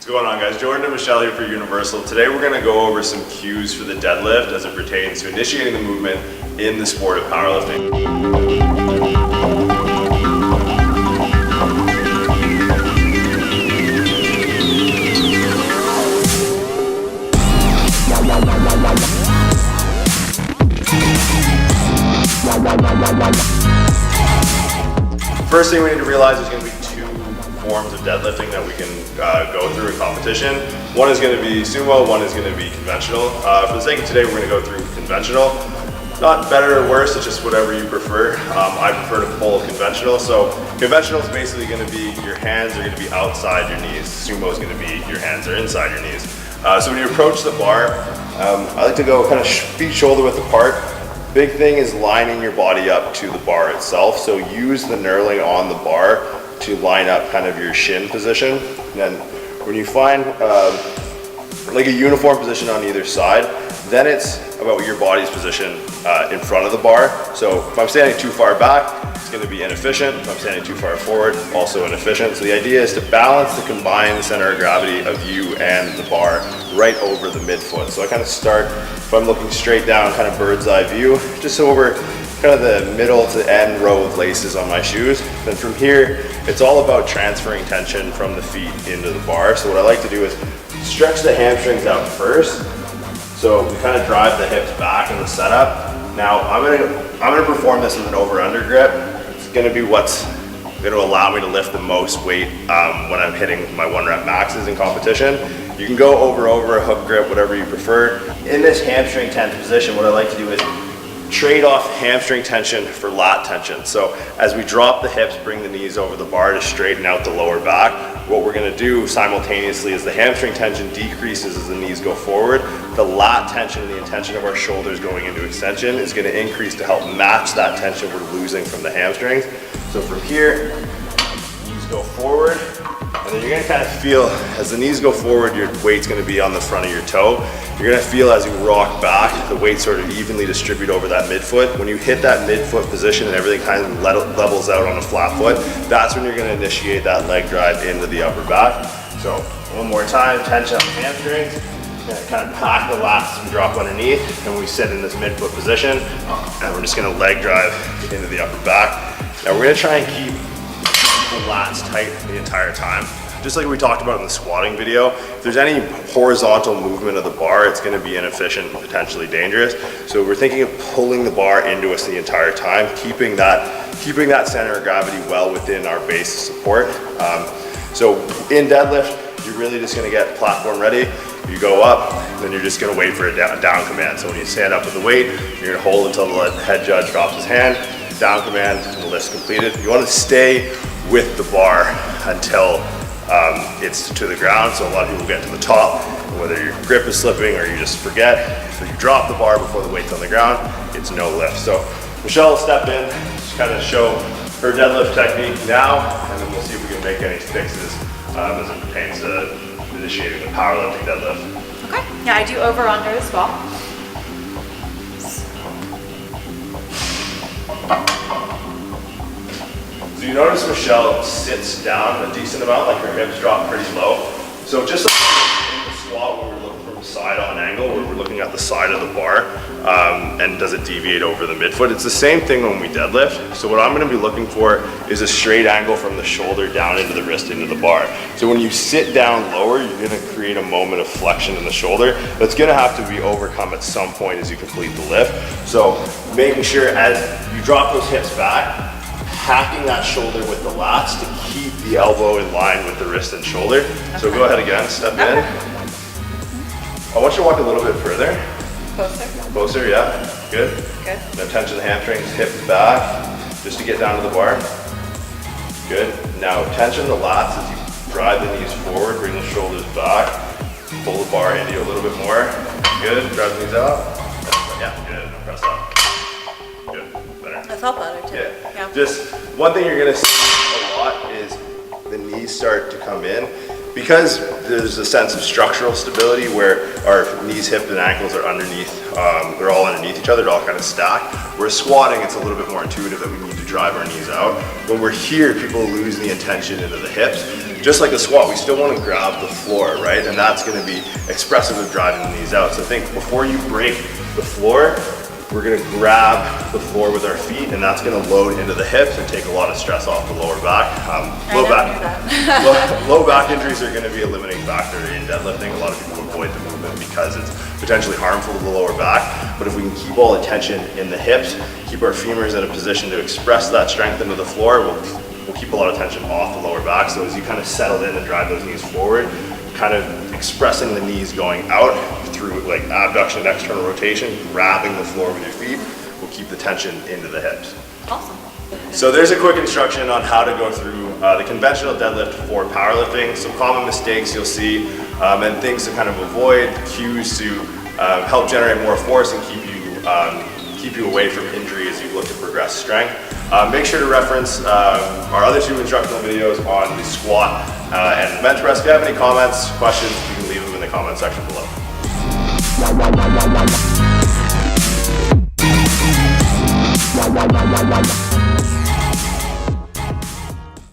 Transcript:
What's going on, guys? Jordan and Michelle here for Universal. Today we're going to go over some cues for the deadlift as it pertains to initiating the movement in the sport of powerlifting. First thing we need to realize is going to be two forms of deadlifting that we can go through in competition. One is going to be sumo, one is going to be conventional. For the sake of today, we're going to go through conventional. Not better or worse, it's just whatever you prefer. I prefer to pull conventional. So conventional is basically going to be your hands are going to be outside your knees. Sumo is going to be your hands are inside your knees. So when you approach the bar, I like to go kind of feet shoulder width apart. Big thing is lining your body up to the bar itself. So use the knurling on the bar to line up kind of your shin position. And then when you find like a uniform position on either side, then it's about your body's position in front of the bar. So if I'm standing too far back, it's going to be inefficient. If I'm standing too far forward, also inefficient. So the idea is to balance the combined center of gravity of you and the bar right over the midfoot. So I kind of start, if I'm looking straight down, kind of bird's eye view, just over kind of the middle to end row of laces on my shoes. Then from here, it's all about transferring tension from the feet into the bar. So what I like to do is stretch the hamstrings out first. So we kind of drive the hips back in the setup. Now I'm gonna perform this with an over-under grip. It's gonna be what's gonna allow me to lift the most weight when I'm hitting my 1 rep maxes in competition. You can go over, hook grip, whatever you prefer. In this hamstring tense position, what I like to do is trade off hamstring tension for lat tension. So as we drop the hips, bring the knees over the bar to straighten out the lower back. What we're gonna do simultaneously is the hamstring tension decreases as the knees go forward. The lat tension and the intention of our shoulders going into extension is gonna increase to help match that tension we're losing from the hamstrings. So from here, knees go forward, and then you're gonna kind of feel, as the knees go forward, your weight's gonna be on the front of your toe. You're gonna feel as you rock back, the weight sort of evenly distribute over that midfoot. When you hit that midfoot position and everything kind of levels out on a flat foot, that's when you're gonna initiate that leg drive into the upper back. So one more time, tension on the hamstrings. Kind of pack the lats and drop underneath, and we sit in this midfoot position, and we're just gonna leg drive into the upper back. Now we're gonna try and keep the lats tight the entire time. Just like we talked about in the squatting video, if there's any horizontal movement of the bar, it's gonna be inefficient and potentially dangerous. So we're thinking of pulling the bar into us the entire time, keeping that center of gravity well within our base support. So in deadlift, you're really just gonna get platform ready. You go up, then you're just gonna wait for a down command. So when you stand up with the weight, you're gonna hold until the head judge drops his hand, down command, and the lift's completed. You wanna stay with the bar until it's to the ground. So a lot of people get to the top, whether your grip is slipping or you just forget. So you drop the bar before the weight's on the ground, it's no lift. So Michelle will step in, just kind of show her deadlift technique now, and then we'll see if we can make any fixes as it pertains to initiating the powerlifting deadlift. Okay, yeah, I do over-under as well. So you notice Michelle sits down a decent amount, like her hips drop pretty low. So just like in the squat where we're looking from a side on angle, where we're looking at the side of the bar, and does it deviate over the midfoot? It's the same thing when we deadlift. So what I'm gonna be looking for is a straight angle from the shoulder down into the wrist into the bar. So when you sit down lower, you're gonna create a moment of flexion in the shoulder that's gonna have to be overcome at some point as you complete the lift. So making sure as you drop those hips back, hacking that shoulder with the lats to keep the elbow in line with the wrist and shoulder. Okay. So go ahead again, step in. I want you to walk a little bit further. Closer. Closer, yeah. Good. Good. Now tension the hamstrings, hips back, just to get down to the bar. Good. Now tension the lats as you drive the knees forward, bring the shoulders back, pull the bar into you a little bit more. Good. Drive the knees out. Yeah, good. Now press up. Good. Better. That felt better too. Yeah. Just one thing you're gonna see a lot is the knees start to come in. Because there's a sense of structural stability where our knees, hip, and ankles are underneath, they're all underneath each other, they're all kind of stacked. Whereas squatting, it's a little bit more intuitive that we need to drive our knees out. When we're here, people lose the intention into the hips. just like the squat, we still want to grab the floor, right? And that's going to be expressive of driving the knees out. So think before you break the floor, we're going to grab the floor with our feet, and that's going to load into the hips and take a lot of stress off the lower back. Low back injuries are going to be a limiting factor in deadlifting. A lot of people avoid the movement because it's potentially harmful to the lower back. But if we can keep all the tension in the hips, keep our femurs in a position to express that strength into the floor, we'll keep a lot of tension off the lower back. So as you kind of settle in and drive those knees forward, kind of expressing the knees going out through like abduction and external rotation, grabbing the floor with your feet will keep the tension into the hips. Awesome. So there's a quick instruction on how to go through the conventional deadlift for powerlifting. Some common mistakes you'll see and things to kind of avoid, cues to help generate more force and keep you away from injury as you look to progress strength. Make sure to reference our other 2 instructional videos on the squat and the bench press. If you have any comments, questions, you can leave them in the comment section below.